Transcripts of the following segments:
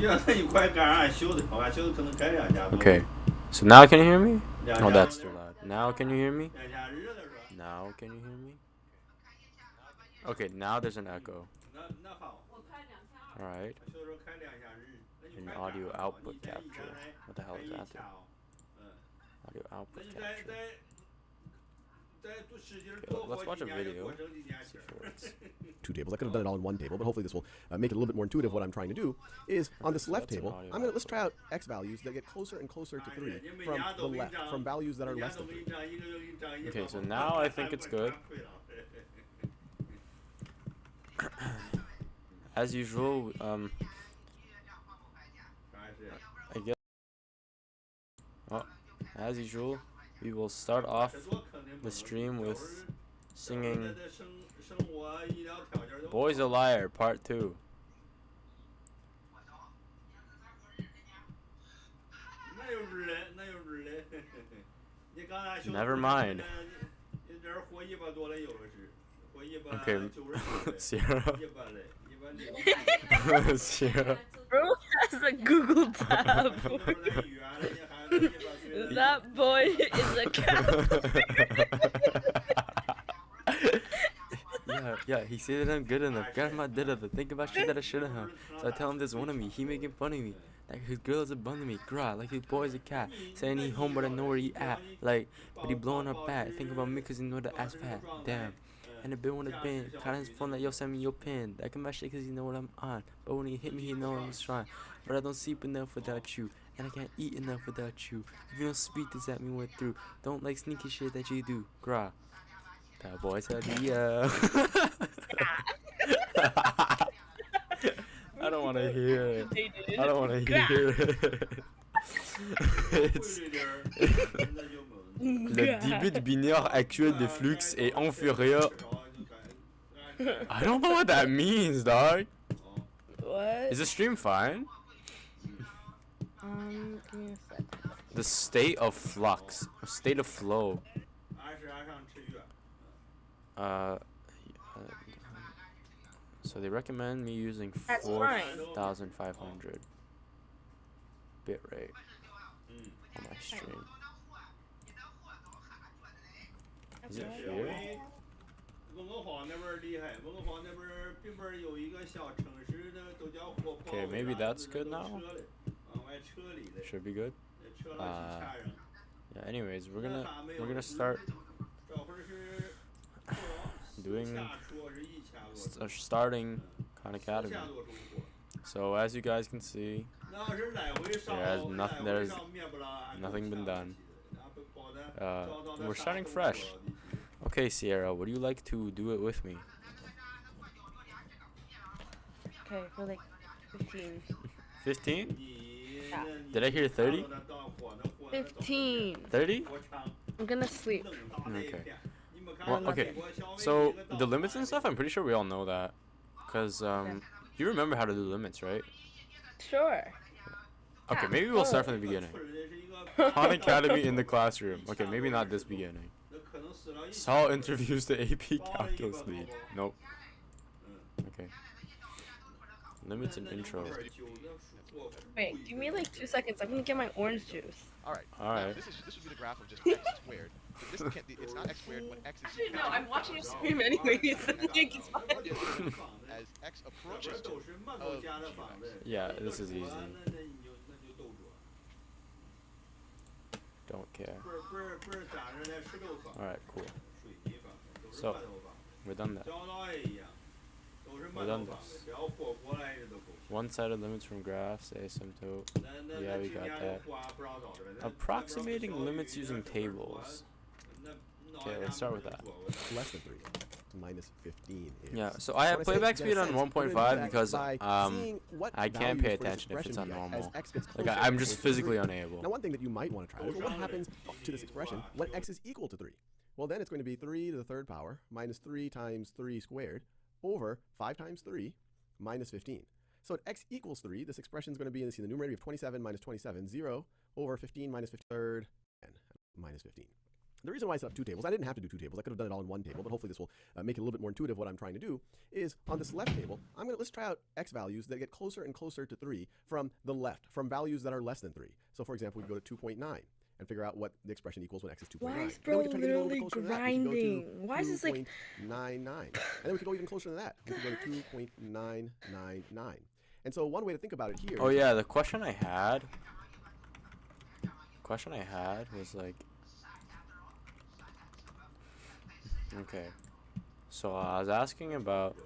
Okay, so now can you hear me? Oh, that's too loud. Now can you hear me? Now can you hear me? Okay, now there's an echo. Alright. An audio output capture. What the hell is that? Audio output capture. Okay, let's watch a video. See if it works. Two tables. I could have done it all in one table, but hopefully this will make it a little bit more intuitive. What I'm trying to do is on this left table, let's try out x values that get closer and closer to 3 from the left, from values that are less than 3. Okay, so now I think it's good. As usual, I guess. Well, as usual, we will start off the stream with singing Boy's a Liar Part 2. Never mind. Okay, Sierra. Sierra. Bro has a Google tab. That boy is a cowboy. Yeah, he said that I'm good enough. Grandma did it. Think about shit that I shouldn't have. So I tell him there's one of me. He making fun of me. Like his girl is a bun to me. Grah, like his boy's a cat. Saying he home but I know where he at. Like, but he blowing up bad. Think about me cause he know the ass fat. Damn. And the bill on the bin. Kinda his phone like, yo, send me your pin. That can my shit cause you know what I'm on. But when he hit me, he know I'm trying. But I don't sleep enough without you. And I can't eat enough without you. If you don't speak this at me went through. Don't like sneaky shit that you do. Grah. That boy said, yeah. I don't want to hear it. I don't want to hear it. It's... Le débit binaire actuel de flux est inférieur. I don't know what that means, dog. What? Is the stream fine? Give me a sec. The state of flux, state of flow. So they recommend me using 4,500 bitrate on my stream. Is it here? Okay, maybe that's good now. Should be good. Yeah. Anyways, we're gonna start doing starting Khan Academy. So as you guys can see, there's nothing been done. We're starting fresh. Okay, Sierra, would you like to do it with me? Okay, for like 15. 15? Yeah. Did I hear 30? 15. 30? I'm gonna sleep. Okay. Well, okay. So the limits and stuff, I'm pretty sure we all know that, cause you remember how to do limits, right? Sure. Okay, maybe we'll start from the beginning. Khan Academy in the classroom. Okay, maybe not this beginning. Saul interviews the AP calculus lead. Nope. Okay. Limits and intro. Wait, give me like 2 seconds. I'm gonna get my orange juice. Alright. Alright. This would be the graph of just x squared. But this can't, it's not x squared when x is... No, I'm watching you stream anyways. Like, it's fine. As x approaches to of g. Yeah, this is easy. Don't care. Alright, cool. So, we're done that. We're done this. One-sided limits from graphs, asymptote. Yeah, we got that. Approximating limits using tables. Okay, let's start with that. Less than 3. Minus 15 is. Yeah, so I have playback speed on 1.5 because I can't pay attention if it's on normal. Like I'm just physically unable. Now one thing that you might want to try is what happens to this expression when x is equal to 3? Well, then it's going to be 3 to the third power minus 3 times 3 squared over 5 times 3 minus 15. So at x equals 3, this expression is going to be in the numerator of 27 minus 27, 0 over 15 minus 15 third, and minus 15. The reason why I set up two tables, I didn't have to do two tables. I could have done it all in one table, but hopefully this will make it a little bit more intuitive what I'm trying to do, is on this left table, let's try out x values that get closer and closer to 3 from the left, from values that are less than 3. So for example, we go to 2.9 and figure out what the expression equals when x is 2.9. Why is Then bro we can try to get a little bit literally closer to that. We could go to grinding? Why is this like 2.99. And then we could go even closer than that. We could go to 2.999. And so one way to think about it here. Oh yeah, the question I had was like, okay, so I was asking about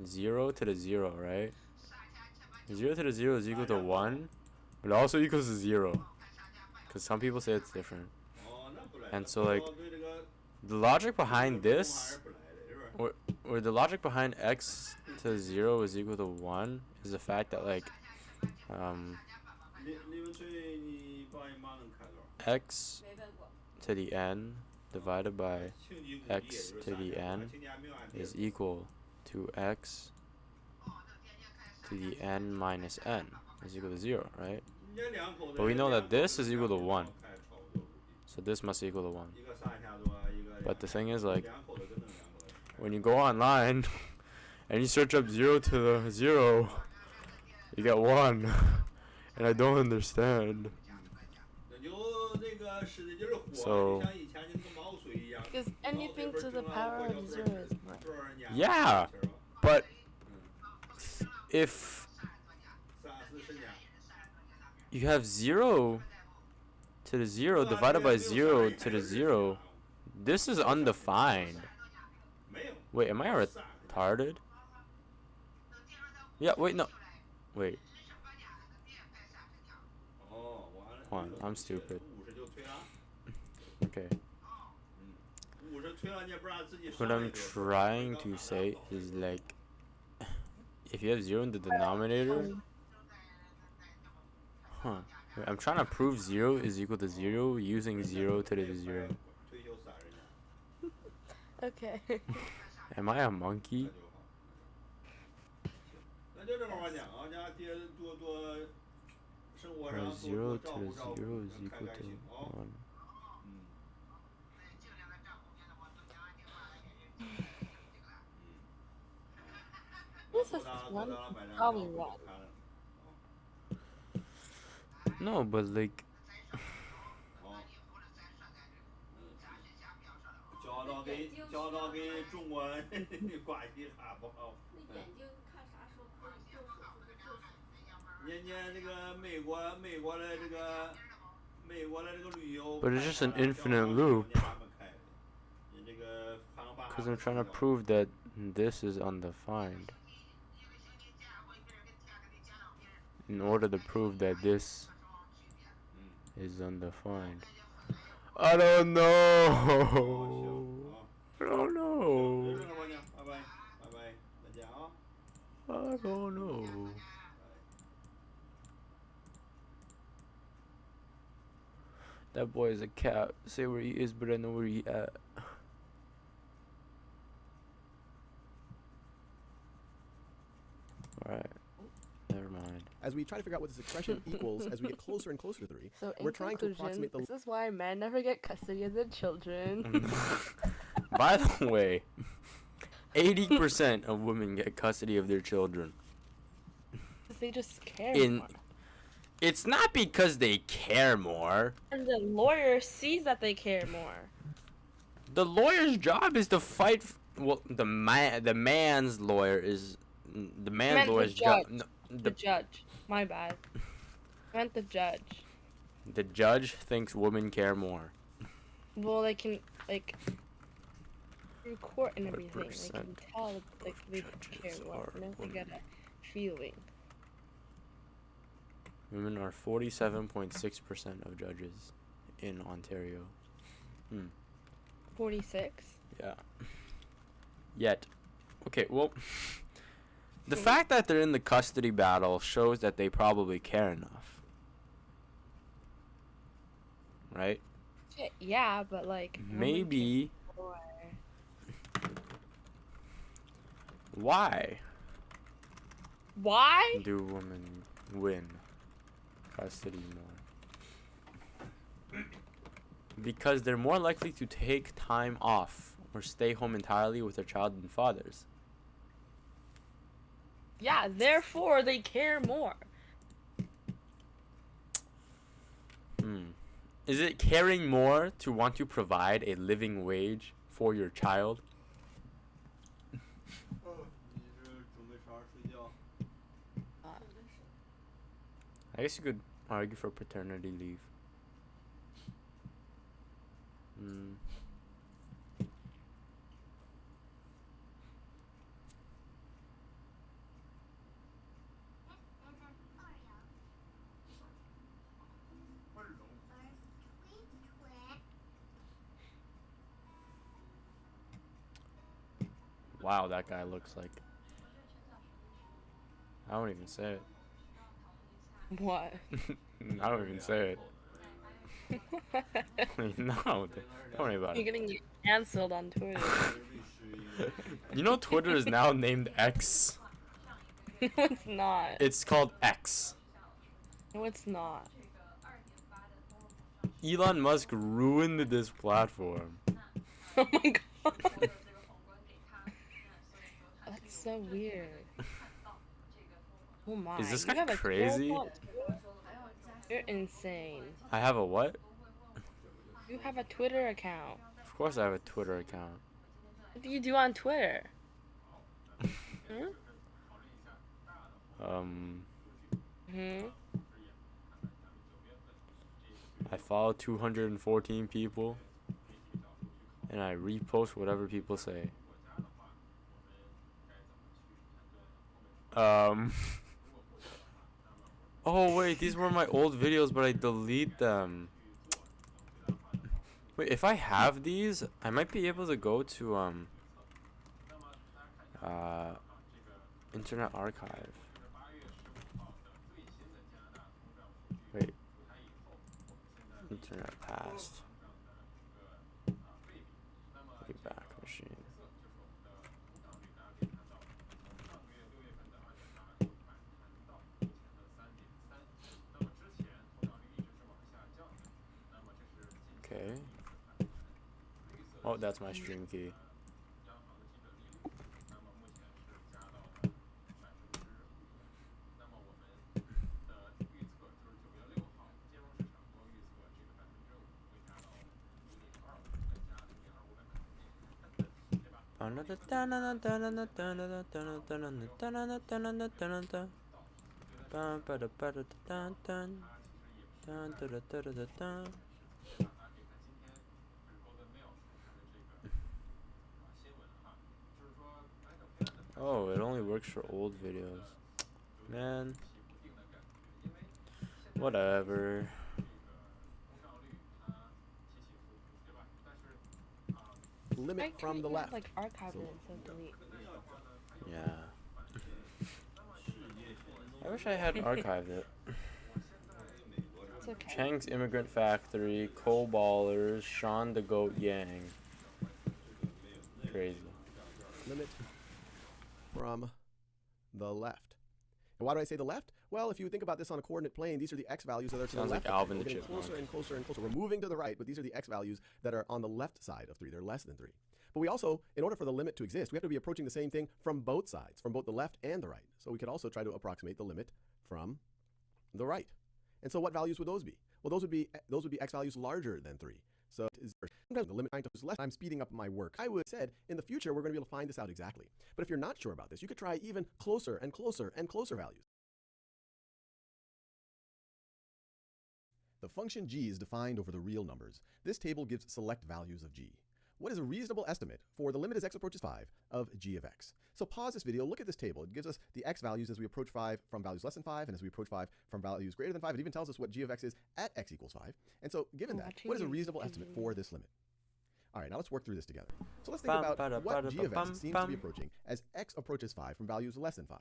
0 to the 0, right? 0 to the 0 is equal to 1, but it also equals to 0, because some people say it's different. And so like, the logic behind this, or the logic behind x to 0 is equal to 1 is the fact that like, x to the n divided by x to the n is equal to x to the n minus n is equal to 0, right? But we know that this is equal to 1, so this must equal to 1. But the thing is, like, when you go online and you search up 0 to the 0, you get 1, and I don't understand. So because anything to the power of 0 is 1. yeah, but if you have 0 to the 0 divided by 0 to the 0, this is undefined. Wait, am I retarded? Yeah, wait, no. Wait. Hold on, I'm stupid. Okay. What I'm trying to say is like, if you have 0 in the denominator, wait, I'm trying to prove 0 is equal to 0 using 0 to the 0. Okay. Am I a monkey? Or 0 to the 0 is equal to 1. This is 1, probably 1. No, but like, but it's just an infinite loop. Because I'm trying to prove that this is undefined. In order to prove that this is undefined. I don't know. I don't know. I don't know. That boy is a cat. Say where he is, but I know where he at. Alright. Never mind. As we try to figure out what this expression equals as we get closer and closer to 3, So in we're trying to conclusion, approximate the... this is why men never get custody of their children. By the way, 80% of women get custody of their children. Because they just care more. It's not because they care more. And the lawyer sees that they care more. The lawyer's job is to fight. Well, the man's lawyer is the man's lawyer's job. No, the judge. My bad. I meant the judge. The judge thinks women care more. Well, they can through court and everything. They percent can tell like they care judges more. are And they women? get a feeling. Women are 47.6% of judges in Ontario. 46. Yeah. Yet. Okay, well, the fact that they're in the custody battle shows that they probably care enough. Right? Yeah, but like Maybe. Why why? do women win custody more? Because they're more likely to take time off or stay home entirely with their child than fathers. Yeah, therefore they care more. Is it caring more to want to provide a living wage for your child? I guess you could argue for paternity leave. Wow, that guy looks like... I won't even say it. What? I don't even say it. No, don't worry about You're it. getting cancelled on Twitter. You know Twitter is now named X? No, it's not. It's called X. No, it's not. Elon Musk ruined this platform. Oh my god. That's so weird. Oh my. Is this You guy have a crazy? Twitter account? You're insane. I have a what? You have a Twitter account. Of course I have a Twitter account. What do you do on Twitter? I follow 214 people, and I repost whatever people say. Oh wait, these were my old videos, but I delete them. Wait, if I have these, I might be able to go to Internet Archive. Wait. Internet past. Wayback Machine. Okay. Oh, that's my stream key. Oh, it only works for old videos. Man. Whatever. Limit from the left. Like archive it instead of delete. Yeah. I wish I had archived it. It's okay. Chang's Immigrant Factory, Cole Ballers, Sean the Goat Yang. Crazy. Limit from the left. And why do I say the left? Well, if you think about this on a coordinate plane, these are the x values that are to Sounds the like left. Alvin We're the getting Chipmunk. closer and closer and closer. We're moving to the right, but these are the x values that are on the left side of 3. They're less than 3. But we also, in order for the limit to exist, we have to be approaching the same thing from both sides, from both the left and the right. So we could also try to approximate the limit from the right. And so what values would those be? Well, those would be x values larger than 3. So sometimes the limit is less. I'm speeding up my work. I would have said in the future we're going to be able to find this out exactly. But if you're not sure about this, you could try even closer and closer and closer values. The function g is defined over the real numbers. This table gives select values of g. What is a reasonable estimate for the limit as x approaches 5 of g of x? So pause this video, look at this table. It gives us the x values as we approach 5 from values less than 5, and as we approach 5 from values greater than 5. It even tells us what g of x is at x equals 5. And so given that, what is a reasonable estimate for this limit? All right, now let's work through this together. So let's think about what g of x seems to be approaching as x approaches 5 from values less than 5.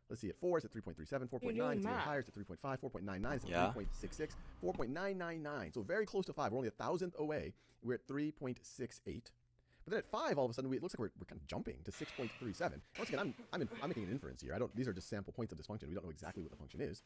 Let's see, at 4 is at 3.37, 4.9 is even higher, it's at 3.5, 4.99 is at 3.66, 4.999. So very close to 5. We're only a thousandth away. We're at 3.68. But then at 5, all of a sudden, it looks like we're kind of jumping to 6.37. Once again, I'm making an inference here. These are just sample points of this function. We don't know exactly what the function is.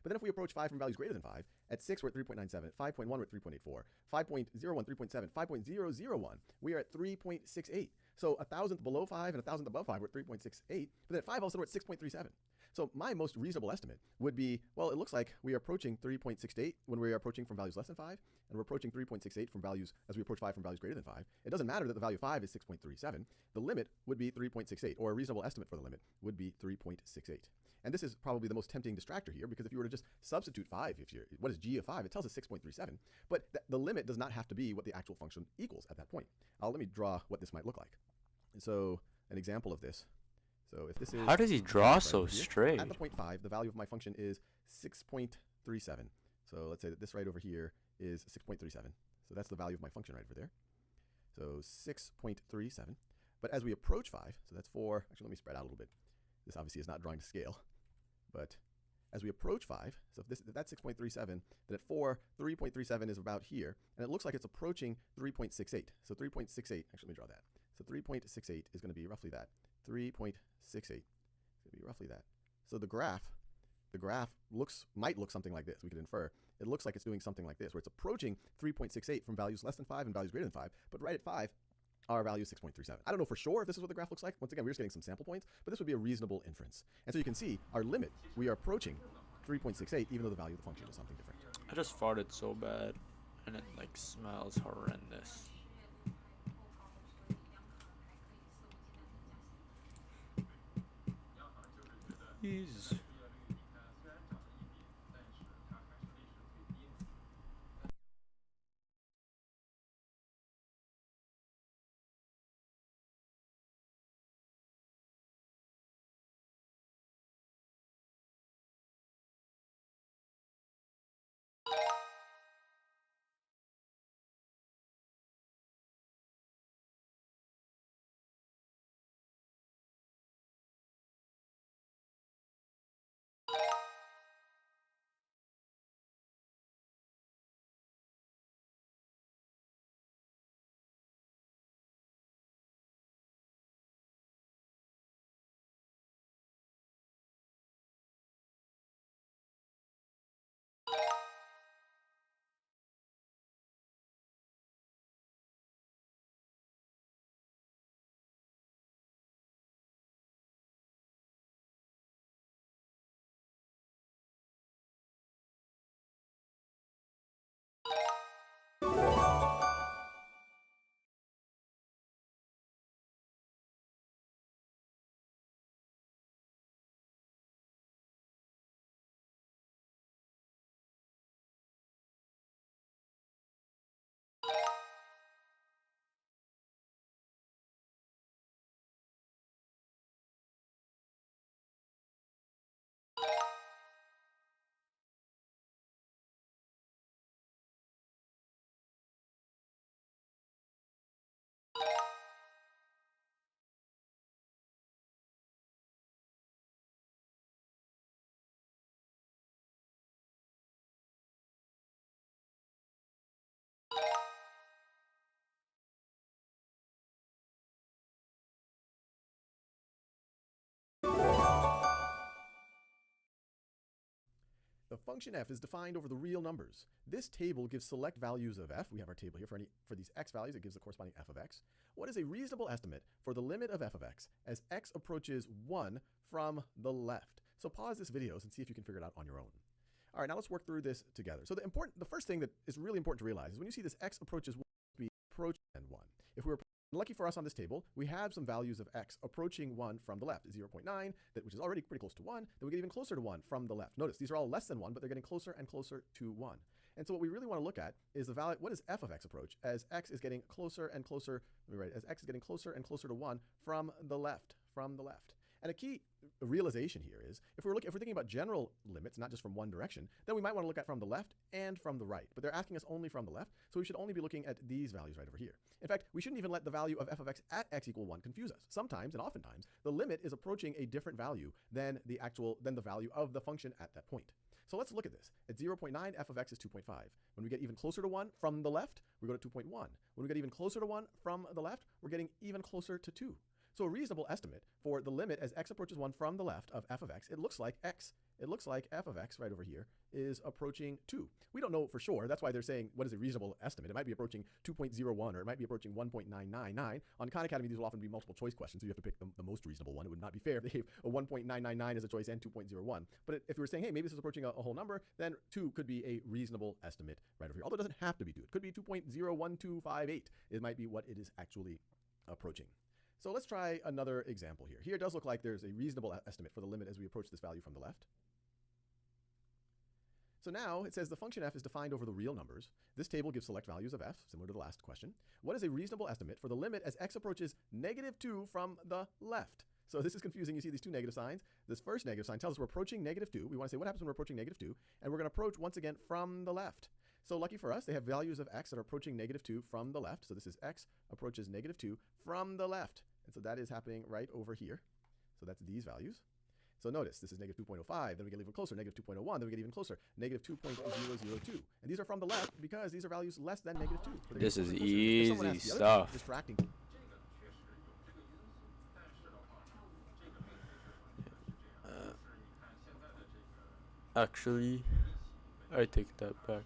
But then if we approach 5 from values greater than 5, at 6 we're at 3.97, at 5.1 we're at 3.84, 5.01, 3.7, 5.001, we are at 3.68. So a thousandth below 5 and a thousandth above 5 we're at 3.68, but then at 5 also we're at 6.37. So my most reasonable estimate would be, well, it looks like we are approaching 3.68 when we are approaching from values less than 5, and we're approaching 3.68 from values as we approach 5 from values greater than 5. It doesn't matter that the value of 5 is 6.37. The limit would be 3.68, or a reasonable estimate for the limit would be 3.68. And this is probably the most tempting distractor here, because if you were to just substitute 5, what is g of 5? It tells us 6.37, but the limit does not have to be what the actual function equals at that point. Let me draw what this might look like. So an example of this. So if this is, how does he draw right so over here, straight? at the point 5, the value of my function is 6.37. So let's say that this right over here is 6.37. So that's the value of my function right over there. So 6.37. But as we approach 5, so that's 4. Actually, let me spread out a little bit. This obviously is not drawing to scale. But as we approach 5, so if that's 6.37, then at 4, 3.37 is about here. And it looks like it's approaching 3.68. So 3.68, actually let me draw that. So 3.68 is going to be roughly that. 3.68 is going to be roughly that. So the graph might look something like this. We could infer. It looks like it's doing something like this, where it's approaching 3.68 from values less than 5 and values greater than 5. But right at 5, our value is 6.37. I don't know for sure if this is what the graph looks like. Once again, we're just getting some sample points, but this would be a reasonable inference. And so you can see our limit, we are approaching 3.68, even though the value of the function is something different. I just farted so bad, and it like smells horrendous. Jeez. The function f is defined over the real numbers. This table gives select values of f. We have our table here for these x values. It gives the corresponding f of x. What is a reasonable estimate for the limit of f of x as x approaches 1 from the left? So pause this video and see if you can figure it out on your own. All right, now let's work through this together. So the first thing that is really important to realize is when you see this x approaches 1, we approach and 1. If we were lucky for us on this table, we have some values of x approaching 1 from the left, 0.9, which is already pretty close to 1. Then we get even closer to 1 from the left. Notice these are all less than 1, but they're getting closer and closer to 1. And so what we really want to look at is the value. What is f of x approach as x is getting closer and closer? Let me write it, as x is getting closer and closer to 1 from the left. And a key realization here is if we're thinking about general limits, not just from one direction, then we might want to look at from the left and from the right. But they're asking us only from the left, so we should only be looking at these values right over here. In fact, we shouldn't even let the value of f of x at x equal 1 confuse us. Sometimes, and oftentimes, the limit is approaching a different value than the value of the function at that point. So let's look at this. At 0.9, f of x is 2.5. When we get even closer to 1 from the left, we go to 2.1. When we get even closer to 1 from the left, we're getting even closer to 2. So a reasonable estimate for the limit as x approaches 1 from the left of f of x, it looks like f of x right over here is approaching 2. We don't know for sure. That's why they're saying what is a reasonable estimate. It might be approaching 2.01 or it might be approaching 1.999. On Khan Academy, these will often be multiple choice questions, so you have to pick the most reasonable one. It would not be fair if they gave a 1.999 as a choice and 2.01. But if you were saying, hey, maybe this is approaching a whole number, then 2 could be a reasonable estimate right over here. Although it doesn't have to be 2. It could be 2.01258. It might be what it is actually approaching. So let's try another example here. Here it does look like there's a reasonable estimate for the limit as we approach this value from the left. So now it says the function f is defined over the real numbers. This table gives select values of f, similar to the last question. What is a reasonable estimate for the limit as x approaches -2 from the left? So this is confusing. You see these two negative signs. This first negative sign tells us we're approaching -2. We want to say what happens when we're approaching -2, and we're going to approach once again from the left. So lucky for us, they have values of x that are approaching -2 from the left. So this is x approaches -2 from the left. And so that is happening right over here. So that's these values. So notice, this is -2.05, then we get even closer, -2.01, then we get even closer, -2.002. And these are from the left because these are values less than -2. So This is If easy someone asks the other stuff. distracting. Actually, I take that back.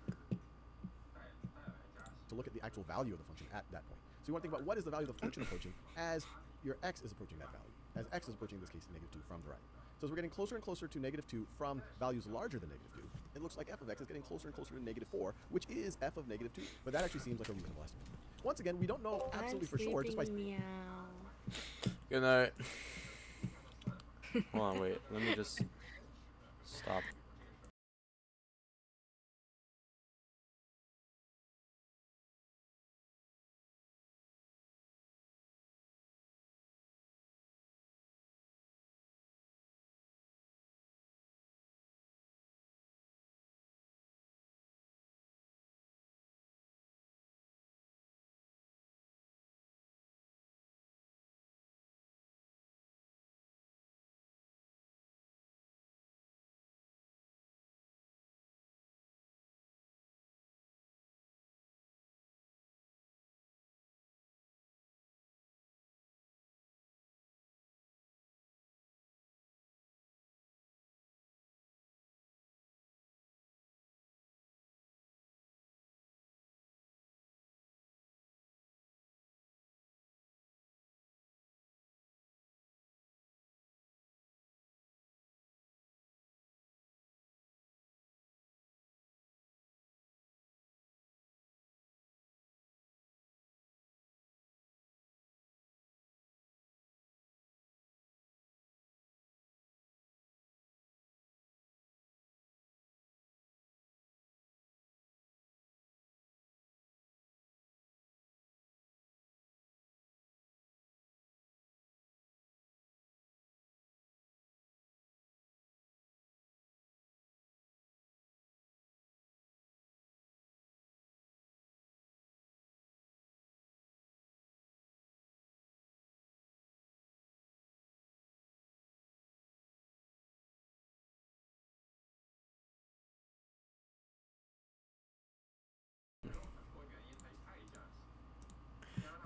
To look at the actual value of the function at that point. So you want to think about what is the value of the function approaching as your x is approaching that value, as x is approaching, in this case, -2 from the right. So as we're getting closer and closer to -2 from values larger than -2, it looks like f of x is getting closer and closer to -4, which is f of -2. But that actually seems like a reasonable estimate. Once again, we don't know absolutely for sure just by... Meow. Good night. Hold on, wait. Let me just stop.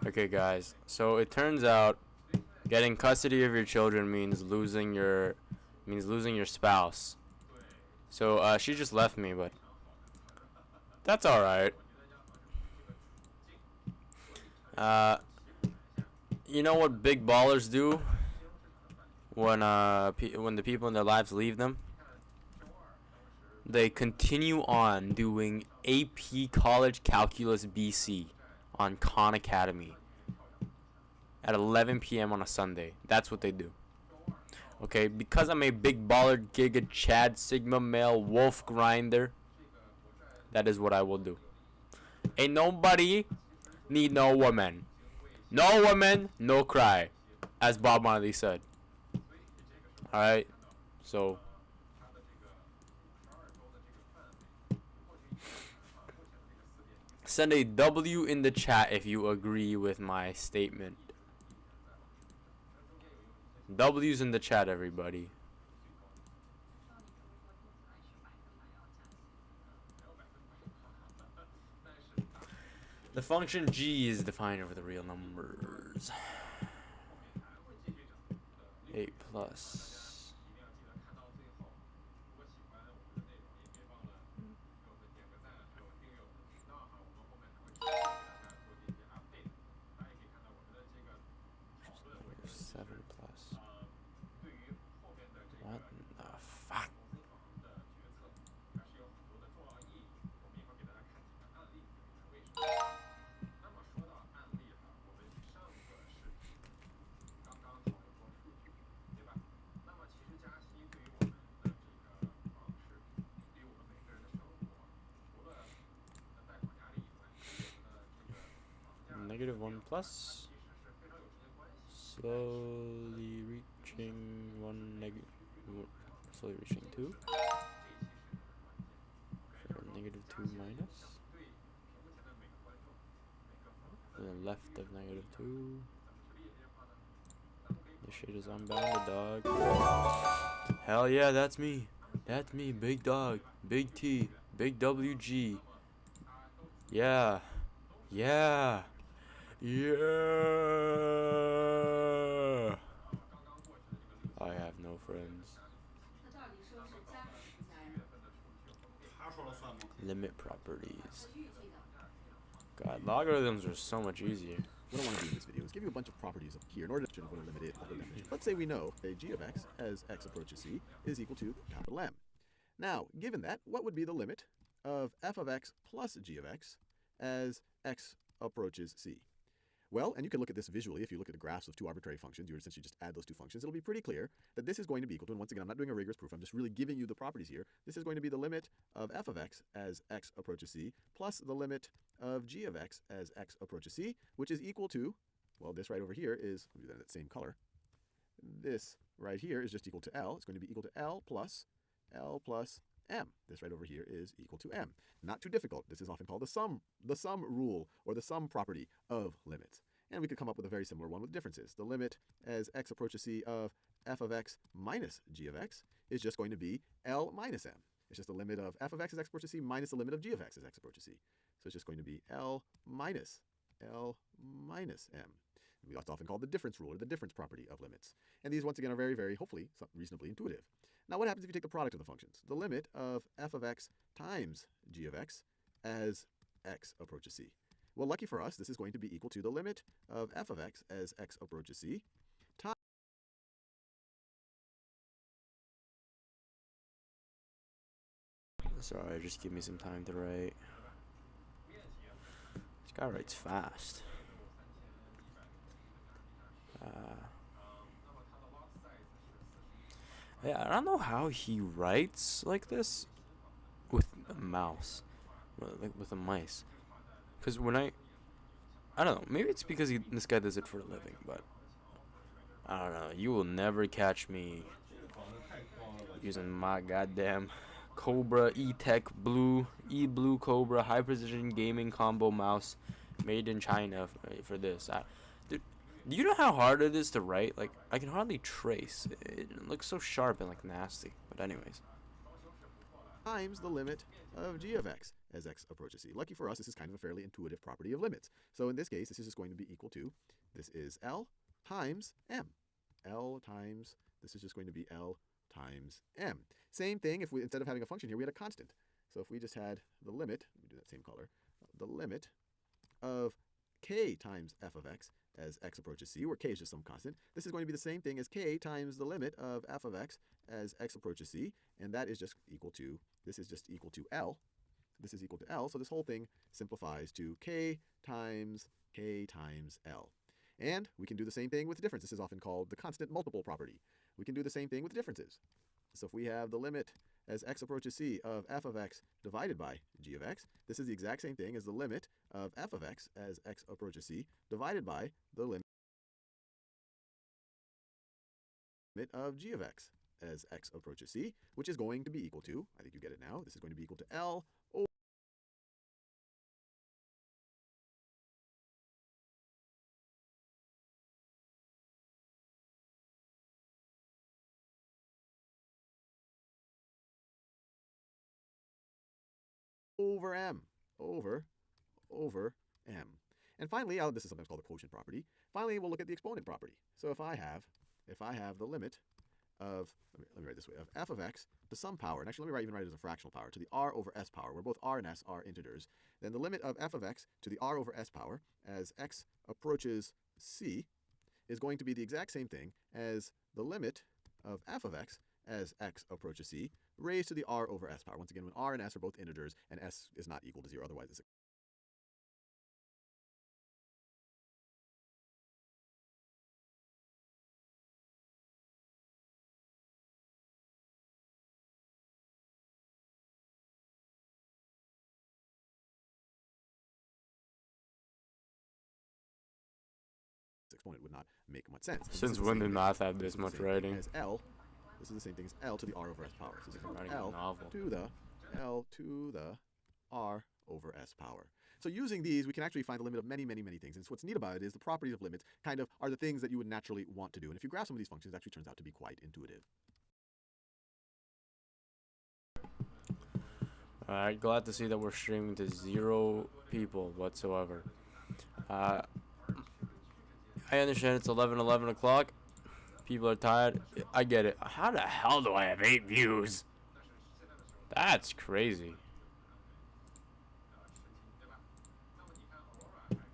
Okay, guys. So it turns out getting custody of your children means losing your spouse. So she just left me, but that's all right. You know what big ballers do when the people in their lives leave them? They continue on doing AP College Calculus BC on Khan Academy at 11 p.m. on a Sunday. That's what they do. Okay, because I'm a big baller, giga, Chad, Sigma, male, wolf grinder, that is what I will do. Ain't nobody need no woman. No woman, no cry, as Bob Marley said. Alright, so... send a W in the chat if you agree with my statement. W's in the chat, everybody. The function g is defined over the real numbers. 8 plus. Seven plus. What the fuck? -1 plus. Slowly reaching 1 negative. Slowly reaching 2. Sure, -2 minus. And then left of -2. This shit is unbounded, dog. Hell yeah, that's me. That's me, big dog. Big T. Big WG. Yeah. Yeah. Yeah. I have no friends. Limit properties. God, logarithms are so much easier. What I want to do in this video is give you a bunch of properties up here in order to determine what a limit is. Let's say we know a g of x as x approaches c is equal to capital M. Now, given that, what would be the limit of f of x plus g of x as x approaches c? Well, and you can look at this visually. If you look at the graphs of two arbitrary functions, you would essentially just add those two functions. It'll be pretty clear that this is going to be equal to, and once again, I'm not doing a rigorous proof, I'm just really giving you the properties here. This is going to be the limit of f of x as x approaches c plus the limit of g of x as x approaches c, which is equal to, well, this right over here is, let me do that in that same color. This right here is just equal to L. It's going to be equal to L plus M. This right over here is equal to M. Not too difficult. This is often called the sum rule, or the sum property of limits. And we could come up with a very similar one with differences. The limit as x approaches c of f of x minus g of x is just going to be L minus M. It's just the limit of f of x as x approaches c minus the limit of g of x as x approaches c. So it's just going to be L minus M. We often call the difference rule, or the difference property of limits. And these, once again, are very, very, hopefully, reasonably intuitive. Now, what happens if you take the product of the functions? The limit of f of x times g of x as x approaches c. Well, lucky for us, this is going to be equal to the limit of f of x as x approaches c times Sorry, just give me some time to write. This guy writes fast. Yeah, I don't know how he writes like this with a mouse, like with a mice. Because when I don't know, maybe it's because this guy does it for a living, but I don't know. You will never catch me using my goddamn Cobra E-Tech Blue Cobra high precision gaming combo mouse made in China for this. Dude, do you know how hard it is to write? Like, I can hardly trace. It looks so sharp and like nasty. But anyways. Times the limit of g of x as x approaches c. Lucky for us, this is kind of a fairly intuitive property of limits. So in this case, this is just going to be equal to, this is L times M. L times, this is just going to be L times M. Same thing if we, instead of having a function here, we had a constant. So if we just had the limit, let me do that same color, the limit of k times f of x as x approaches c, where k is just some constant, this is going to be the same thing as k times the limit of f of x as x approaches c, and that is just equal to, this is just equal to L. This is equal to L, so this whole thing simplifies to k times L. And we can do the same thing with difference. This is often called the constant multiple property. We can do the same thing with differences. So if we have the limit as x approaches c of f of x divided by g of x, this is the exact same thing as the limit of f of x as x approaches c divided by the limit of g of x as x approaches c, which is going to be equal to, I think you get it now, this is going to be equal to L over M, over M. And finally, this is sometimes called the quotient property. Finally, we'll look at the exponent property. So if I have if I have the limit of, let me write this way, of f of x to some power, and actually let me even write it as a fractional power, to the r over s power, where both r and s are integers, then the limit of f of x to the r over s power as x approaches c is going to be the exact same thing as the limit of f of x as x approaches c raised to the r over s power. Once again, when r and s are both integers and s is not equal to 0, otherwise it's exponent would not make much sense. Since when did math have this much writing? As L, this is the same thing as L to the R over S power. So this is Writing a L novel. to the L to the R over S power. So using these, we can actually find the limit of many, many, many things. And so what's neat about it is the properties of limits kind of are the things that you would naturally want to do. And if you graph some of these functions, it actually turns out to be quite intuitive. Alright, glad to see that we're streaming to 0 people whatsoever. I understand it's 11 o'clock. People are tired. I get it. How the hell do I have 8 views? That's crazy.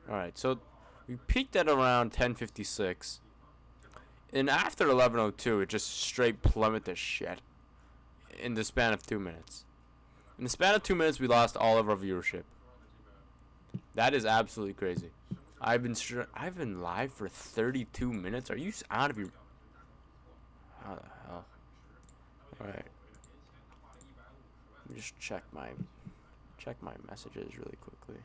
Alright, so we peaked at around 10:56. And after 11:02, it just straight plummeted to shit. In the span of 2 minutes. In the span of 2 minutes, we lost all of our viewership. That is absolutely crazy. I've been live for 32 minutes. Are you out of your... How the hell? Alright. Let me just check my messages really quickly.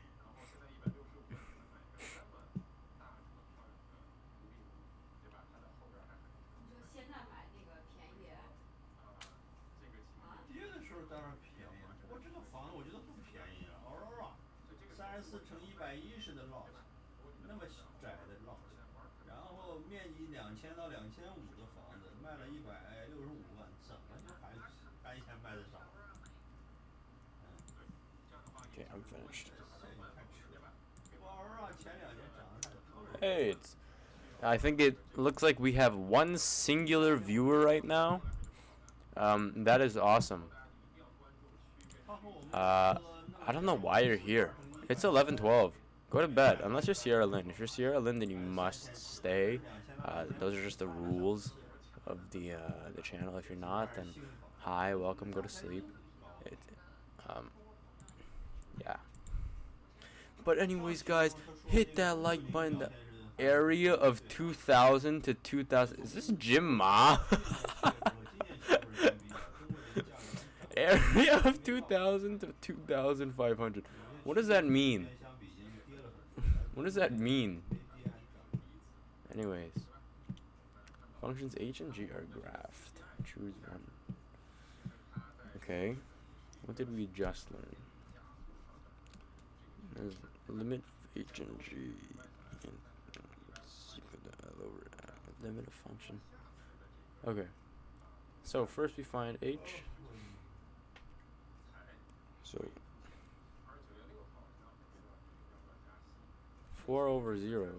Okay, I'm finished. Hey, I think it looks like we have one singular viewer right now. That is awesome. I don't know why you're here. It's 11:12. Go to bed, unless you're Sierra Lynn. If you're Sierra Lynn, then you must stay. Those are just the rules of the channel. If you're not, then hi, welcome, go to sleep. Yeah. But anyways, guys, hit that like button. The area of 2,000 to 2,000. Is this Jim Ma? Area of 2,000 to 2,500. What does that mean? What does that mean? Anyways, functions h and g are graphed. Choose one. Okay. What did we just learn? There's limit of h and g. Limit of function. Okay. So first we find h. So 4 over 0.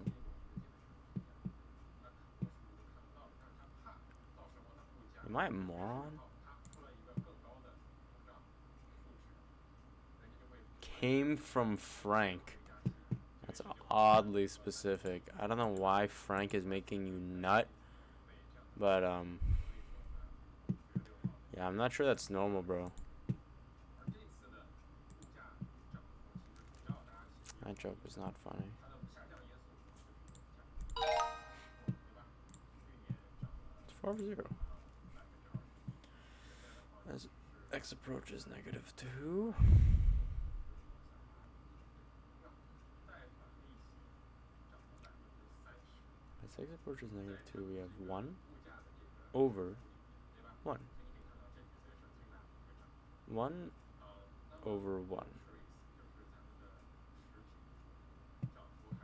Am I a moron? Came from Frank. That's oddly specific. I don't know why Frank is making you nut. But, yeah, I'm not sure that's normal, bro. That joke was not funny. It's 4 over 0. As x approaches -2. As x approaches -2, we have 1 over 1. 1 over 1.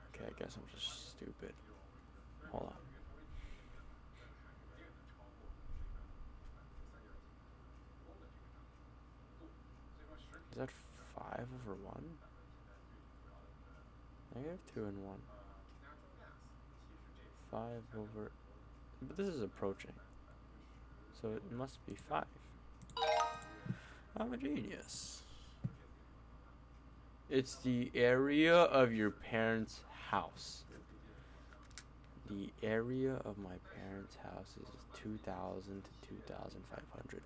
Okay, I guess I'm just stupid. Hold on. Is that 5 over 1? -2 and 1. 5 over But this is approaching. So it must be 5. I'm a genius. It's the area of your parents' house. The area of my parents' house is 2,000 to 2,500.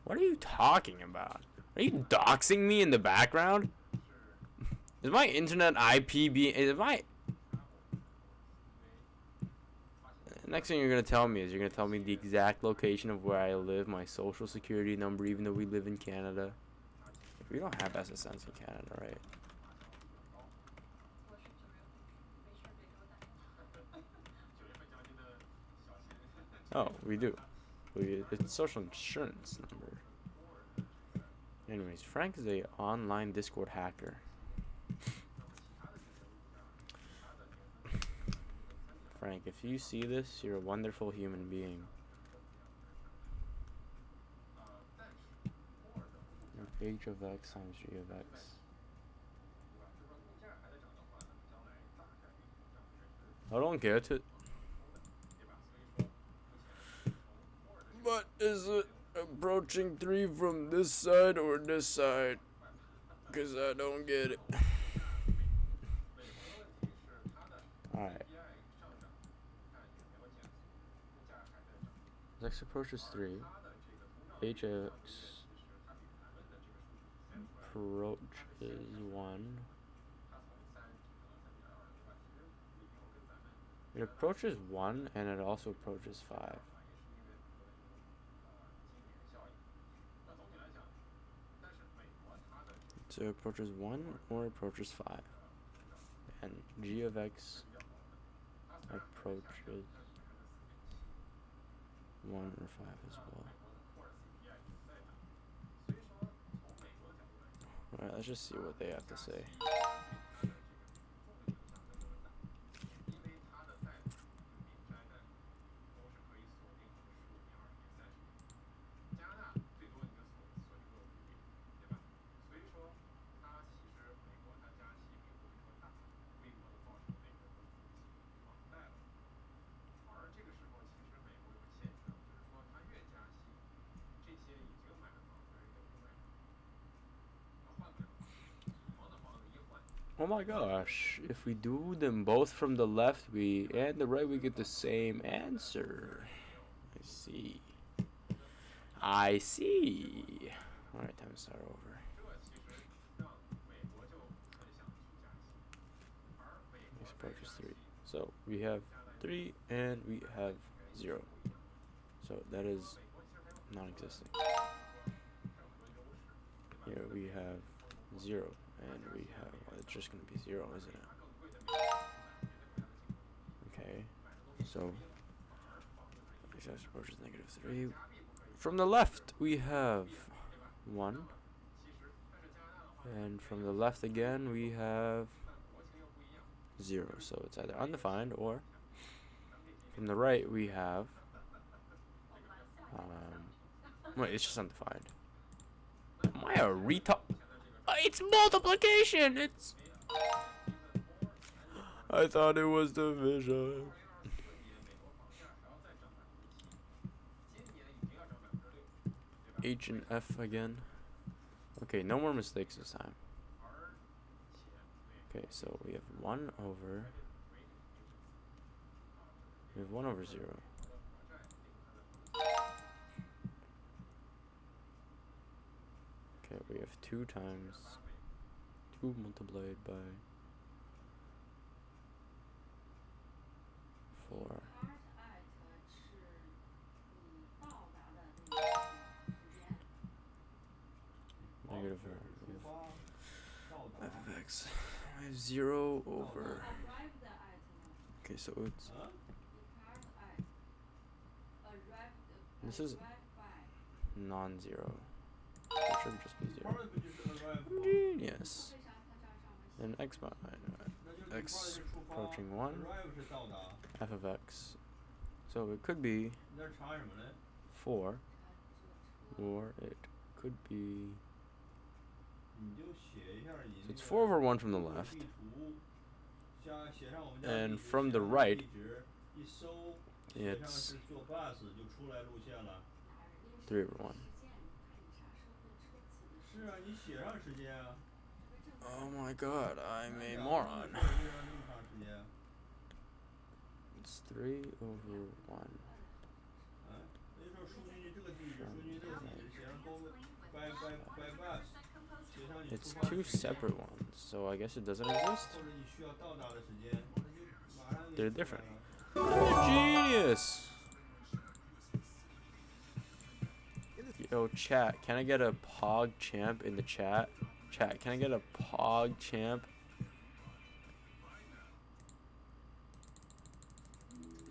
What are you talking about? Are you doxing me in the background? Is my internet IP being... Is my... Next thing you're going to tell me is you're going to tell me the exact location of where I live, my social security number, even though we live in Canada. We don't have SSNs in Canada, right? Oh, we do. It's social insurance number. Anyways, Frank is a online Discord hacker. Frank, if you see this, you're a wonderful human being. H of x times g of x. I don't get it. But is it approaching 3 from this side or this side? Because I don't get it. Alright. X approaches 3. H of x approaches 1. It approaches 1 and it also approaches 5. So it approaches 1 or approaches 5. And g of x approaches 1 or 5 as well. Alright, let's just see what they have to say. Oh my gosh, if we do them both from the left and the right, we get the same answer. I see. I see. Alright, time to start over. Next approach is 3. So we have 3 and we have 0. So that is non-existent. Here we have 0 and we have, well, it's just going to be 0, isn't it? Okay, so x approaches -3. From the left we have 1, and from the left again we have 0, so it's either undefined or from the right we have wait, it's just undefined. Am I a retard? It's multiplication. It's. I thought it was division. H and F again. Okay, no more mistakes this time. Okay, so we have 1 over. We have 1 over 0. Okay, we have 2 times 2 multiplied by 4. Negative f of x. I have 0 over. Okay, so it's. This is non-zero. It should just be 0. Genius. And x approaching 1. F of x. So it could be 4, or it could be. So it's 4 over 1 from the left. And from the right, It's 3/1. Oh my god, I'm a moron. It's 3/1. It's two separate ones, so I guess it doesn't exist. They're different. Genius! Yo, chat, can I get a Pog champ in the chat? Chat, can I get a Pog champ?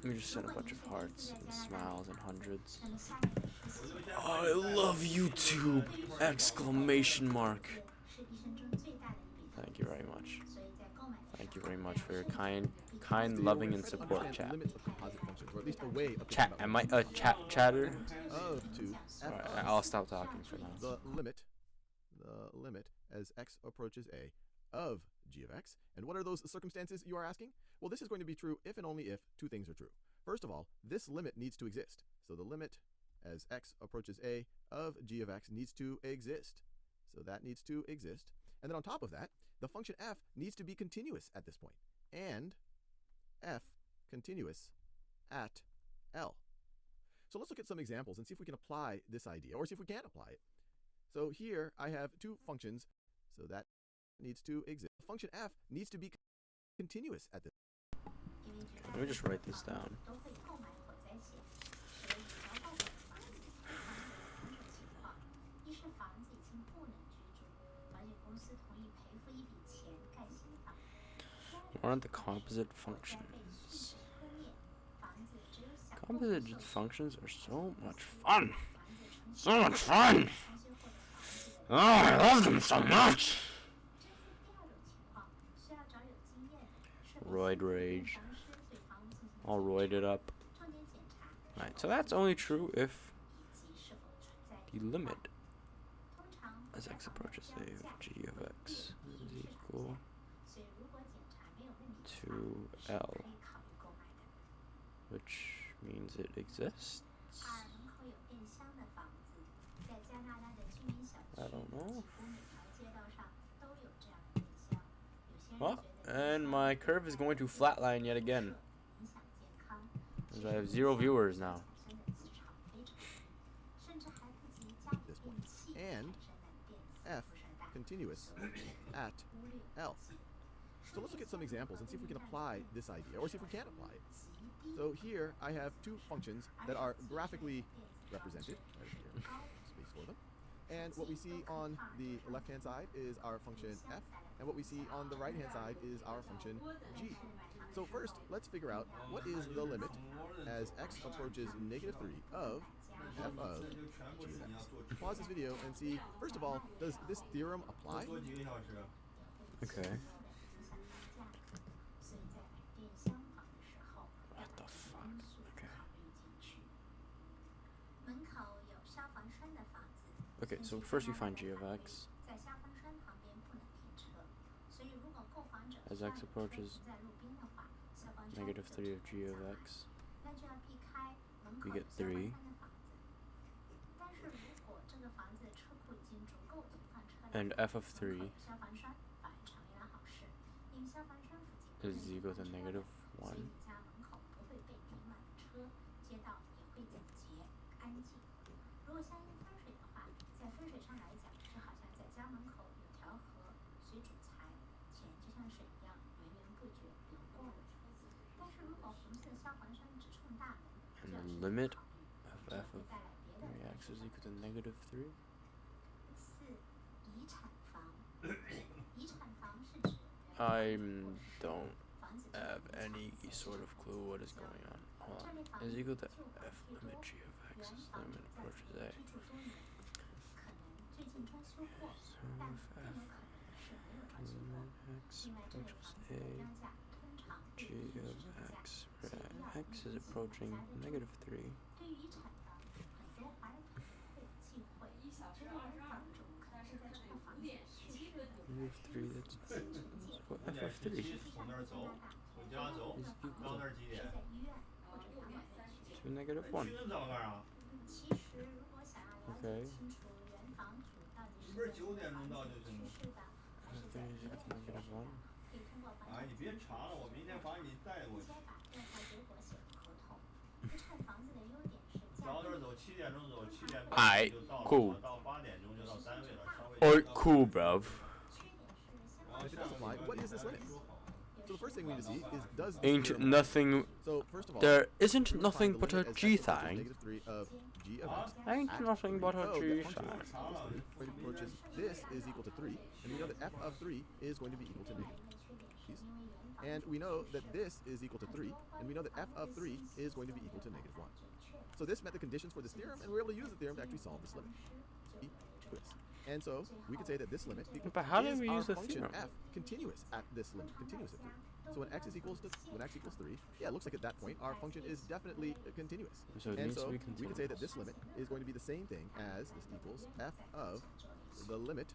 Let me just send a bunch of hearts and smiles and hundreds. I love YouTube! Exclamation mark. Thank you very much. Thank you very much for your kind, loving, and support, Understand chat. limits of composite functions, or at least a way of Chat, am I a chatter? of to f Alright, of I'll stop talking for now. the limit as x approaches a of g of x. And what are those circumstances, you are asking? Well, this is going to be true if and only if two things are true. First of all, this limit needs to exist. So the limit as x approaches a of g of x needs to exist. So that needs to exist. And then on top of that, the function f needs to be continuous at this point, and f continuous at L. So let's look at some examples and see if we can apply this idea, or see if we can't apply it. So here I have two functions, so that needs to exist. The function f needs to be continuous at this. Let me just write this down. What are the composite functions? Composite functions are so much fun! So much fun! Oh, I love them so much! Roid rage. All roided up. Right, so that's only true if the limit as x approaches a of g of x is equal to L, which means it exists. I don't know. Well, and my curve is going to flatline yet again, because I have 0 viewers now. This point. And f continuous at L. So let's look at some examples and see if we can apply this idea, or see if we can't apply it. So here I have two functions that are graphically represented. Right here, space for them. And what we see on the left-hand side is our function f, and what we see on the right-hand side is our function g. So first, let's figure out what is the limit as x approaches -3 of f of g of x. Pause this video and see, first of all, does this theorem apply? Okay. What the fuck? Okay. Okay, so first we find g of x as x approaches -3 of g of x. We get 3. And f of 3 is equal to -1. And the limit of f of 3x is equal to -3. I don't have any sort of clue what is going on. Hold on. Is equal to f limit g of x as limit approaches a. So if f limit x approaches a, g of x, where x is approaching -3. -3, that's what f of 3 is equal. to negative 1. Okay. Everything is equal to negative 1. Alright, cool. Alright, cool, bruv. If it does apply, what is this limit? So the first thing we need to see is does this Ain't theorem- nothing. So first of all, There isn't we nothing define but the a limit as G x approaches thing. negative 3 of g of x Ain't at nothing but 3. a So G the function sign. of x equals 3 when it approaches this is equal to 3, and we know that f of 3 is going to be equal to negative. And we know that this is equal to 3, and we know that f of 3 is going to be equal to negative 1. So this met the conditions for this theorem, and we're able to use the theorem to actually solve this limit. And so we could say that this limit But how do is we our use the function theorem? f continuous at this limit, continuous at 3. So when x equals 3, yeah, it looks like at that point our function is definitely continuous. So it And needs to so be we could say that continuous. this limit is going to be the same thing as this equals f of the limit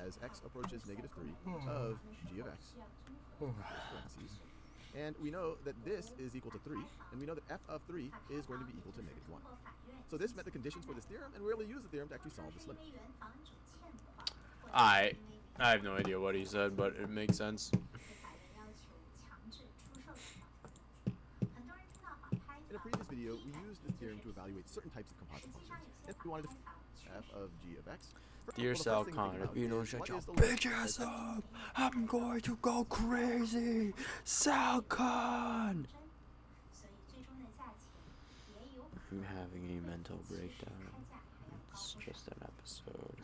as x approaches negative 3 of g of x. Parentheses. And we know that this is equal to 3, and we know that f of 3 is going to be equal to negative 1. So this met the conditions for this theorem, and we're able to use the theorem to actually solve this limit. I have no idea what he said, but it makes sense. In a previous video, we used this theorem to evaluate certain types of composite functions. If we wanted to f of g of x. Dear well, the first thing to Salcon, think if about you don't is shut what your is the limit bitch ass that- up, I'm going to go crazy. Salcon! I'm having a mental breakdown. It's just an episode.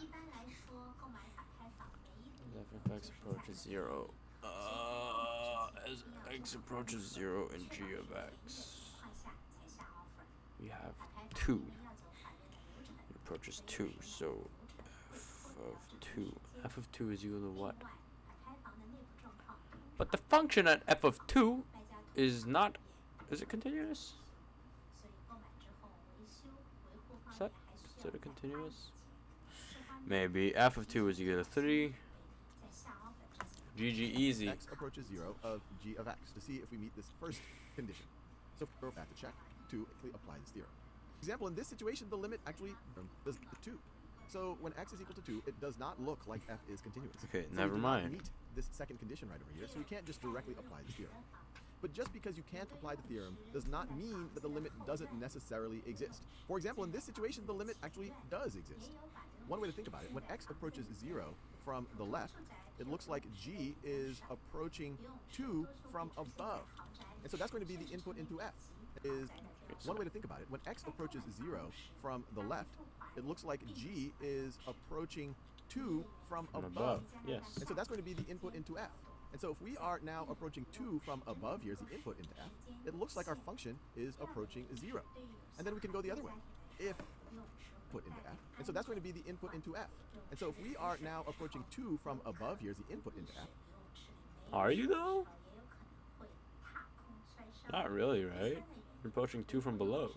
As f(x) approaches 0. As x approaches 0 in g of x. We have 2. It approaches 2, so f of 2. F of 2 is equal to what? But the function at f of 2 is not. Is it continuous? Is it continuous? Maybe. F of 2 is equal to 3. GG easy. x approaches 0 of g of x to see if we meet this first condition. So we have to check to actually apply this theorem. For example, in this situation, the limit actually does 2. So when x is equal to 2, it does not look like f is continuous. Okay, So never we do not mind. meet this second condition right over here, so we can't just directly apply the theorem. But just because you can't apply the theorem does not mean that the limit doesn't necessarily exist. For example, in this situation, the limit actually does exist. One way to think about it, when x approaches 0 from the left, it looks like g is approaching 2 from above. And so that's going to be the input into f. Is one way to think about it, when x approaches 0 from the left, it looks like g is approaching 2 from above. Yes. And so that's going to be the input into f. And so if we are now approaching 2 from above, here's the input into f, it looks like our function is approaching 0. And then we can go the other way. If put into f. And so that's going to be the input into f. And so if we are now approaching 2 from above, here's the input into f. Are you though? Not really, right? You're approaching 2 from below.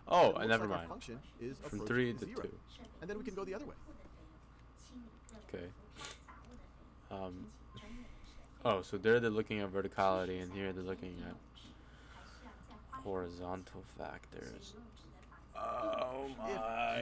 Oh, it looks never like our mind. function is From approaching 3 to 0. 2. And then we can go the other way. Okay. Oh, so there they're looking at verticality, and here they're looking at horizontal factors. Oh my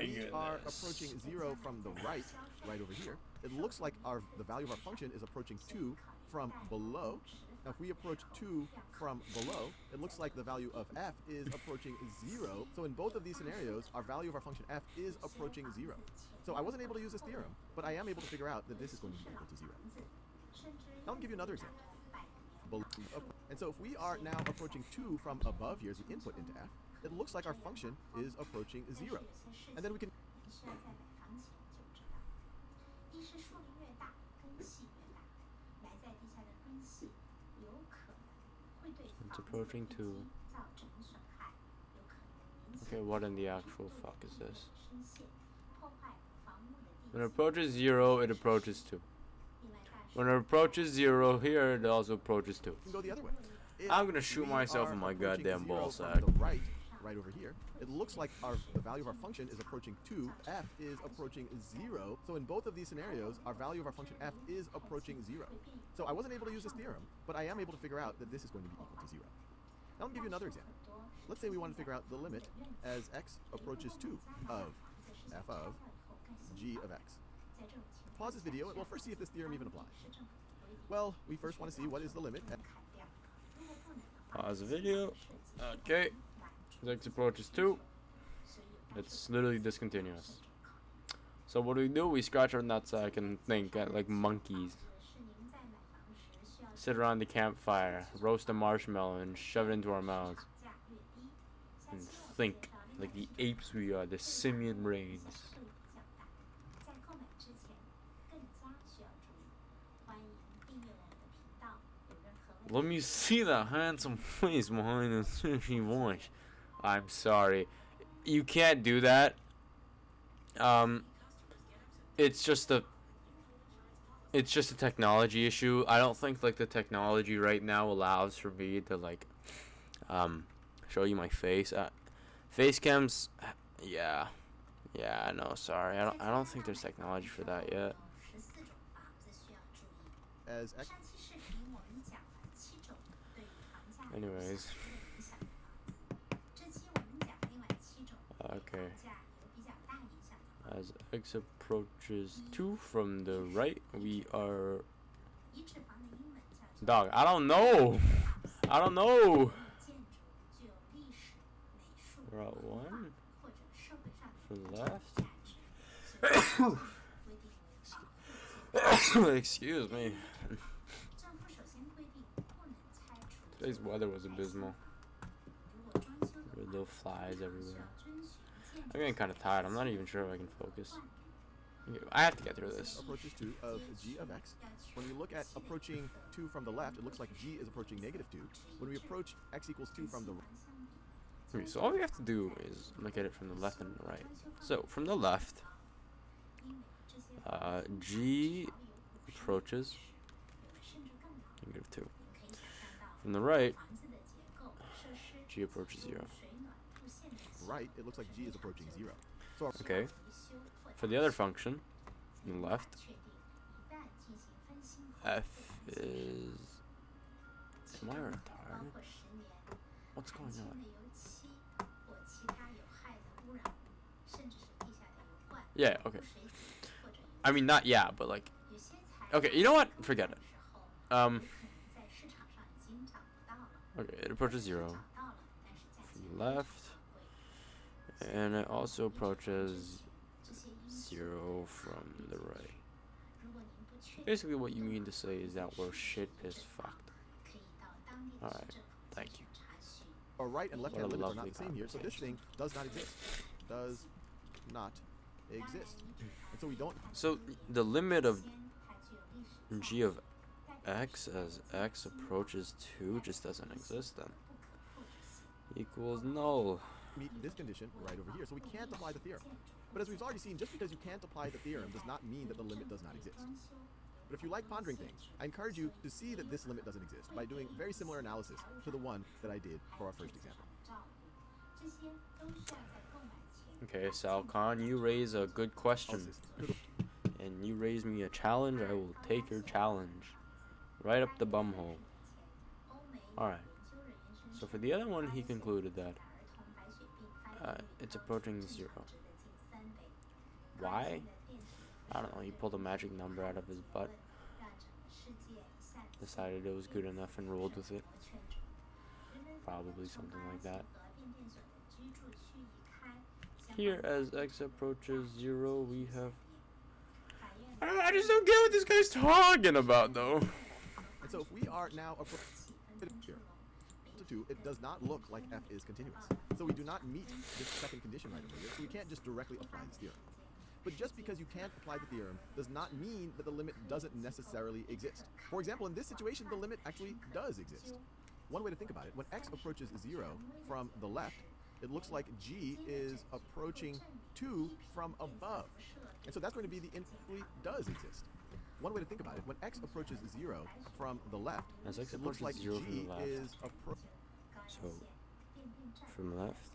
If we are goodness. approaching 0 from the right, right over here, it looks like the value of our function is approaching 2 from below. Now if we approach 2 from below, it looks like the value of f is approaching 0. So in both of these scenarios, our value of our function f is approaching 0. So I wasn't able to use this theorem, but I am able to figure out that this is going to be equal to 0. Now I'll give you another example. And so if we are now approaching 2 from above, here's the input into f, it looks like our function is approaching 0. And then we can It's approaching 2. Okay, what in the actual fuck is this? When it approaches 0, it approaches 2. When it approaches 0 here, it also approaches 2. go the other way. If I'm gonna shoot we myself are in my approaching goddamn 0 ball from sack. the right over here, it looks like the value of our function is approaching 2, f is approaching 0. So in both of these scenarios, our value of our function f is approaching 0. So I wasn't able to use this theorem, but I am able to figure out that this is going to be equal to 0. Now I'll give you another example. Let's say we want to figure out the limit as x approaches 2 of f of g of x. Pause this video and we'll first see if this theorem even applies. Well, we first want to see what is the limit. Pause the video. Okay. As x approaches 2, it's literally discontinuous. So what do? We scratch our nutsack and think like monkeys. Sit around the campfire, roast a marshmallow, and shove it into our mouths. And think like the apes we are, the simian brains. Let me see that handsome face behind the sexy voice. I'm sorry. You can't do that. It's just a technology issue. I don't think like the technology right now allows for me to like show you my face. Face cams, yeah, no, sorry. I don't think there's technology for that yet. As x. Anyways. Okay. As x approaches 2 from the right, we are... Dog, I don't know! I don't know! Route 1? From left? Excuse me. Today's weather was abysmal. There were little flies everywhere. I'm getting kind of tired. I'm not even sure if I can focus. I have to get through this. Approaches 2 of g of x. When we look at approaching 2 from the left, it looks like g is approaching negative 2. When we approach x equals 2 from the right. Okay, so all we have to do is look at it from the left and the right. So from the left, g approaches negative 2. From the right, g approaches 0. Right, it looks like g is approaching 0. So okay. For the other function, from the left, f is... Am I retarded? What's going on? Yeah, okay. I mean, not yeah, but like... Okay, you know what? Forget it. Okay, it approaches 0 from the left, and it also approaches 0 from the right. Basically what you mean to say is that we're shit is fucked. Alright, thank you. our right and left hand What a limits are not lovely the same here, so this thing does not exist. Does not exist. And so we don't... So the limit of g of x as x approaches 2 just doesn't exist then. Equals null. meet this condition right over here, so we can't apply the theorem. But as we've already seen, just because you can't apply the theorem does not mean that the limit does not exist. But if you like pondering things, I encourage you to see that this limit doesn't exist by doing very similar analysis to the one that I did for our first example. Okay, Sal Khan, you raise a good question. And you raise me a challenge, I will take your challenge. Right up the bumhole. Alright. So for the other one, he concluded that it's approaching 0. Why? I don't know, he pulled a magic number out of his butt. Decided it was good enough and rolled with it. Probably something like that. Here, as x approaches 0, we have... I just don't get what this guy's talking about, though. And so if we are now approaching here, it does not look like f is continuous. So we do not meet this second condition right over here, so we can't just directly apply this theorem. But just because you can't apply the theorem does not mean that the limit doesn't necessarily exist. For example, in this situation, the limit actually does exist. One way to think about it, when x approaches 0 from the left, it looks like g is approaching 2 from above. And so that's going to be the infinitely does exist. One way to think about it, when x approaches 0 from the left, As x it looks like approaches 0 g from the left. is So, from left,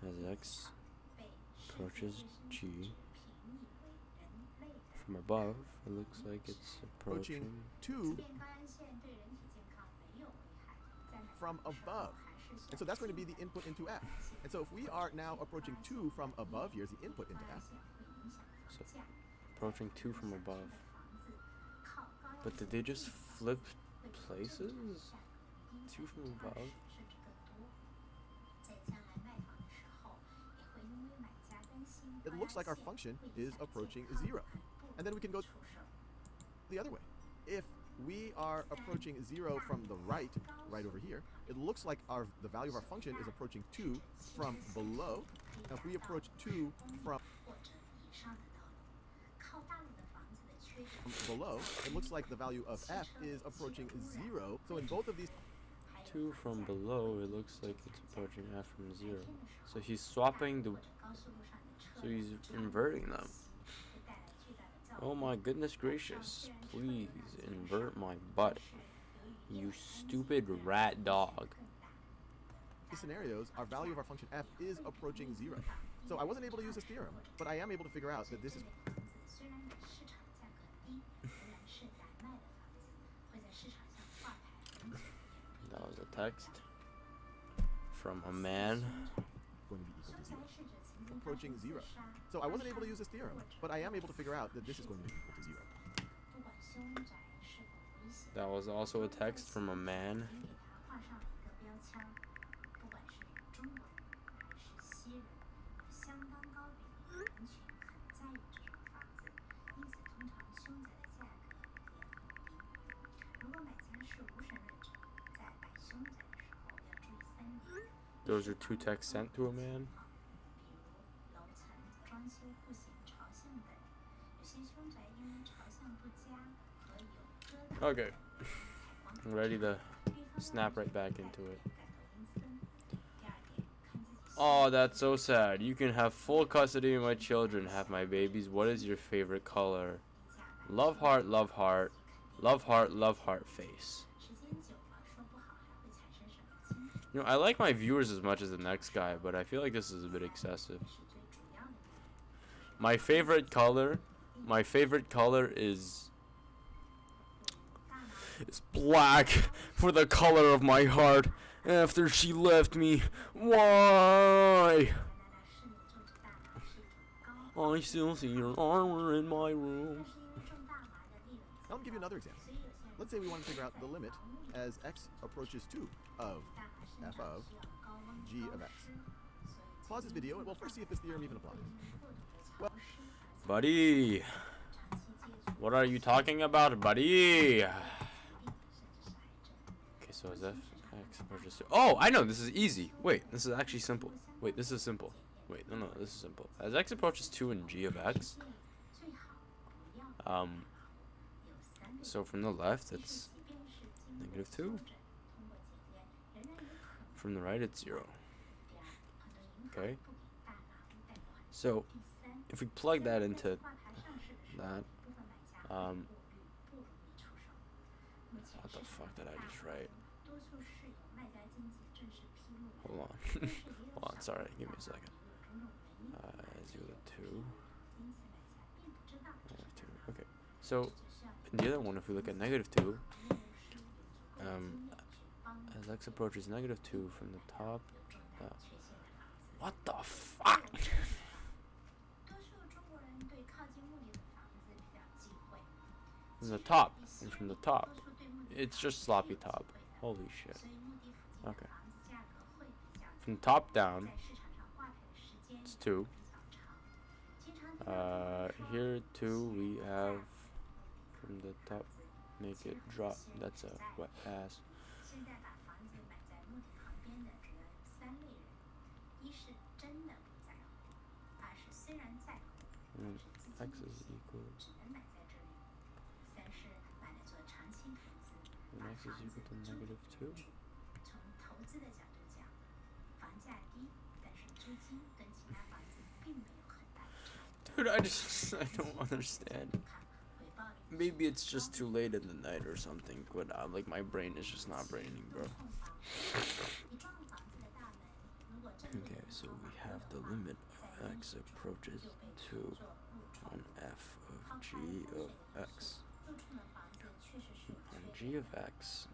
as x approaches g, from above, it looks like it's approaching 2 from above. And so that's going to be the input into f. And so if we are now approaching 2 from above, here's the input into f. So approaching 2 from above. But did they just flip places? 2 from above? It looks like our function is approaching 0. And then we can go the other way. If we are approaching 0 from the right over here, it looks like the value of our function is approaching 2 from below. Now if we approach 2 from below, it looks like the value of f is approaching 0. So in both of these 2 from below, it looks like it's approaching f from 0. So he's swapping the... So he's inverting them. Oh my goodness gracious. Please invert my butt. You stupid rat dog. scenarios, our value of our function f is approaching 0. So I wasn't able to use this theorem, but I am able to figure out that this is... That was a text from a man. going to be equal to 0. Approaching 0. So I wasn't able to use this theorem, but I am able to figure out that this is going to be equal to 0. That was also a text from a man. Those are 2 texts sent to a man. Okay, I'm ready to snap right back into it. Oh, that's so sad. You can have full custody of my children, have my babies. What is your favorite color? Love heart, love heart, love heart, love heart face. You know, I like my viewers as much as the next guy, but I feel like this is a bit excessive. My favorite color is black, for the color of my heart. After she left me, why? I still see your armor in my room. Now let me give you another example. Let's say we want to figure out the limit as x approaches 2 of f of g of x. Pause this video and we'll first see if this theorem even applies. Well, Buddy, what are you talking about, buddy? Okay, so as f x approaches 2. Oh, I know, this is easy. Wait, this is actually simple. Wait, this is simple. Wait, no, this is simple. As x approaches 2 in g of x, so from the left it's -2. From the right it's 0. Okay. So if we plug that into that, what the fuck did I just write? Hold on. Hold on, sorry, give me a second. 2. Okay. So in the other one, if we look at -2, as x approaches -2 from the top, what the fuck? From the top, and from the top, it's just sloppy top. Holy shit. Okay. From top down, it's 2. Here 2 we have from the top, make it drop. That's a wet pass. X is equal. And x is equal to -2. Dude, I don't understand. Maybe it's just too late in the night or something, but like my brain is just not braining, bro. Okay, so we have the limit of x approaches 2 on f of g of x. On g of x,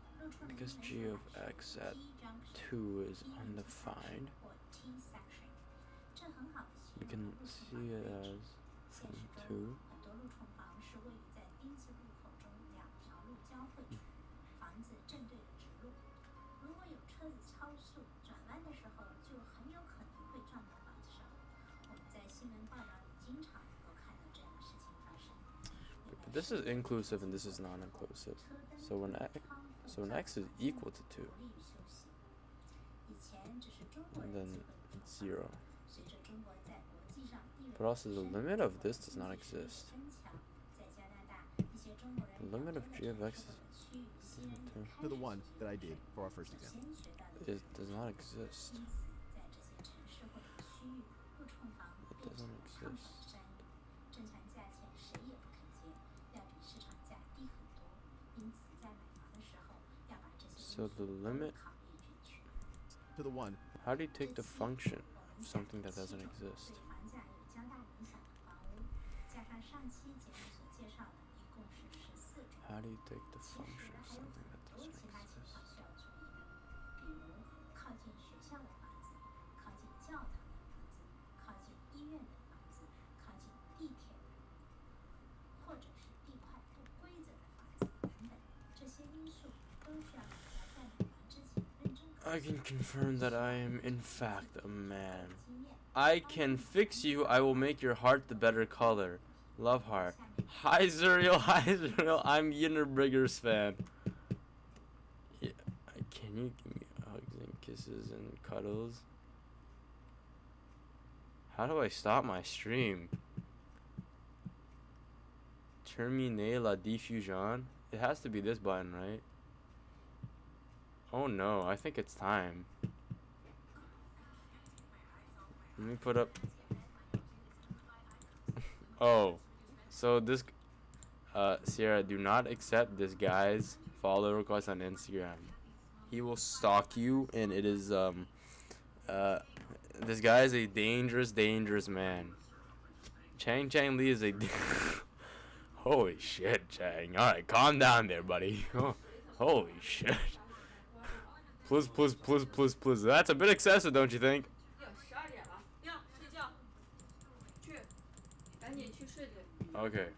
because g of x at 2 is undefined, we can see it as from 2. But this is inclusive and this is non-inclusive. So when x is equal to 2, and then it's 0. But also the limit of this does not exist. The limit of g of x is equal To the one that I did for our first example. it does not exist. It doesn't exist. So the limit, To the one. how do you take the function of something that doesn't exist? How do you take the function of something that doesn't exist? I can confirm that I am in fact a man. I can fix you, I will make your heart the better color. Love heart. Hi Zuriel, hi Zuriel, I'm Yinnerbrigger's fan. Yeah, can you give me hugs and kisses and cuddles? How do I stop my stream? Terminer la diffusion? It has to be this button, right? Oh no, I think it's time. Let me put up. Oh, so this, Sierra, do not accept this guy's follow request on Instagram. He will stalk you, and it is this guy is a dangerous man. Chang Li is a. Holy shit, Chang! All right, calm down there, buddy. Holy shit. Please. That's a bit excessive, don't you think? Okay.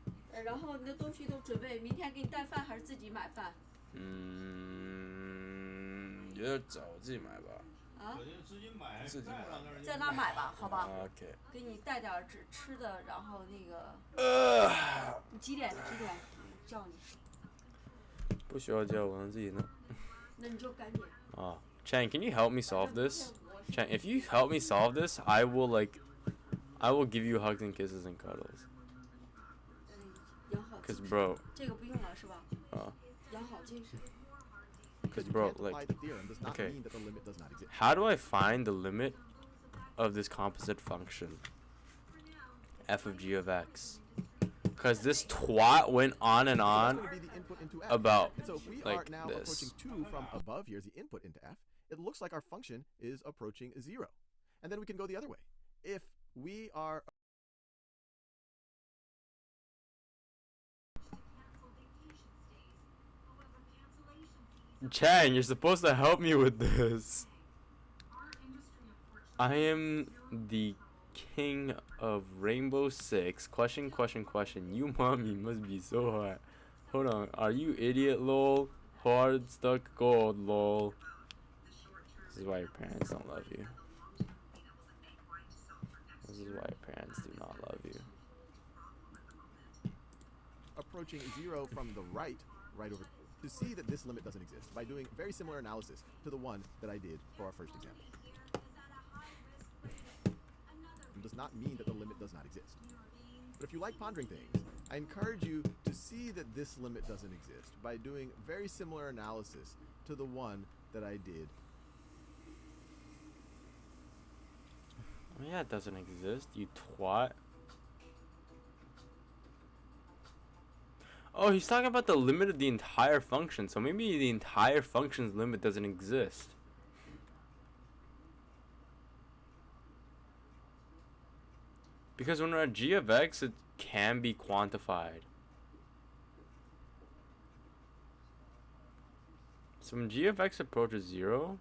然后你的东西都准备，明天给你带饭还是自己买饭？有点早，自己买吧。啊？自己买。在那儿买吧，好吧？ OK。给你带点吃的，然后那个。你几点？叫你。不需要叫，我能自己弄。那你就赶紧。Chang, can you help me solve this? Chang, if you help me solve this, I will give you hugs and kisses and cuddles. 养好。 Cause bro. 这个不用了是吧？养好精神。 Cause bro, like, Apply the theorem does not okay. mean that the limit does not exist. How do I find the limit of this composite function? F of g of x. Cause this twat went on and on That's going to be the input into F. about And so if we like are now this. approaching 2 from above, here's the input into F, it looks like our function is approaching 0. And then we can go the other way. If we are Chang, you're supposed to help me with this. I am the king of Rainbow Six. Question. You mommy must be so hard. Hold on. Are you idiot, lol? Hard stuck gold, lol. This is why your parents don't love you. This is why your parents do not love you. approaching 0 from the right over, to see that this limit doesn't exist by doing very similar analysis to the one that I did for our first example. It does not mean that the limit does not exist. But if you like pondering things, I encourage you to see that this limit doesn't exist by doing very similar analysis to the one that I did. Yeah, it doesn't exist, you twat. Oh, he's talking about the limit of the entire function, so maybe the entire function's limit doesn't exist. Because when we're at g of x, it can be quantified. So when g of x approaches 0,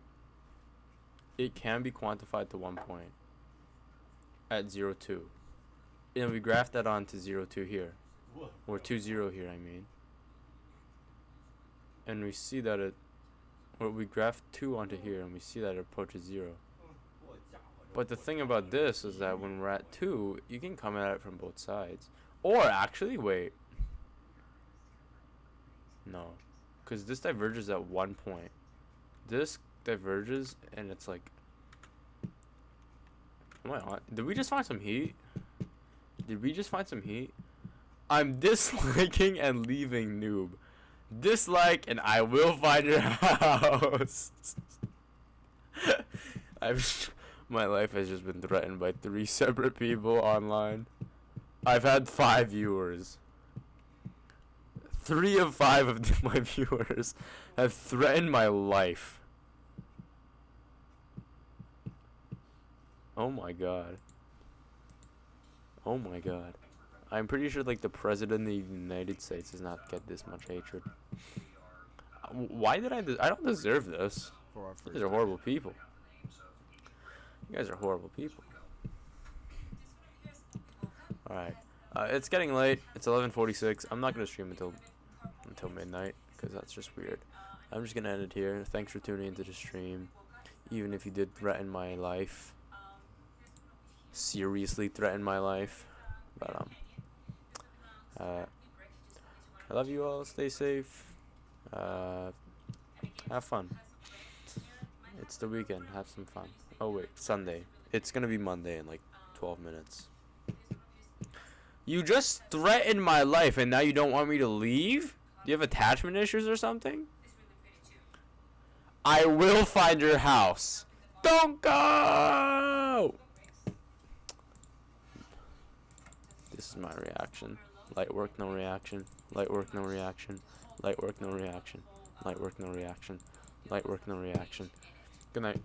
it can be quantified to 1 point at 0, 2. And we graph that onto 0, 2 here. Or 2, 0 here, I mean. And we see that it, or we graph 2 onto here, and we see that it approaches 0. But the thing about this is that when we're at 2, you can come at it from both sides. Or actually, wait. No. Because this diverges at 1 point. This diverges, and it's like... Am I on? Did we just find some heat? Did we just find some heat? I'm disliking and leaving noob. Dislike and I will find your house. My life has just been threatened by 3 separate people online. I've had 5 viewers. 3 of 5 of my viewers have threatened my life. Oh my god. Oh my god. I'm pretty sure like the president of the United States does not get this much hatred. Why did I don't deserve this. For our You guys are horrible people. You guys are horrible people. Alright. It's getting late. It's 11:46. I'm not going to stream until midnight because that's just weird. I'm just going to end it here. Thanks for tuning into the stream. Even if you did threaten my life. Seriously threaten my life. But I love you all. Stay safe. Have fun. It's the weekend. Have some fun. Oh wait, Sunday. It's gonna be Monday in like 12 minutes. You just threatened my life and now you don't want me to leave? Do you have attachment issues or something? I will find your house. Don't go! This is my reaction. Light work, no reaction. Light work, no reaction. Light work, no reaction. Light work, no reaction. Light work, no reaction. Good night.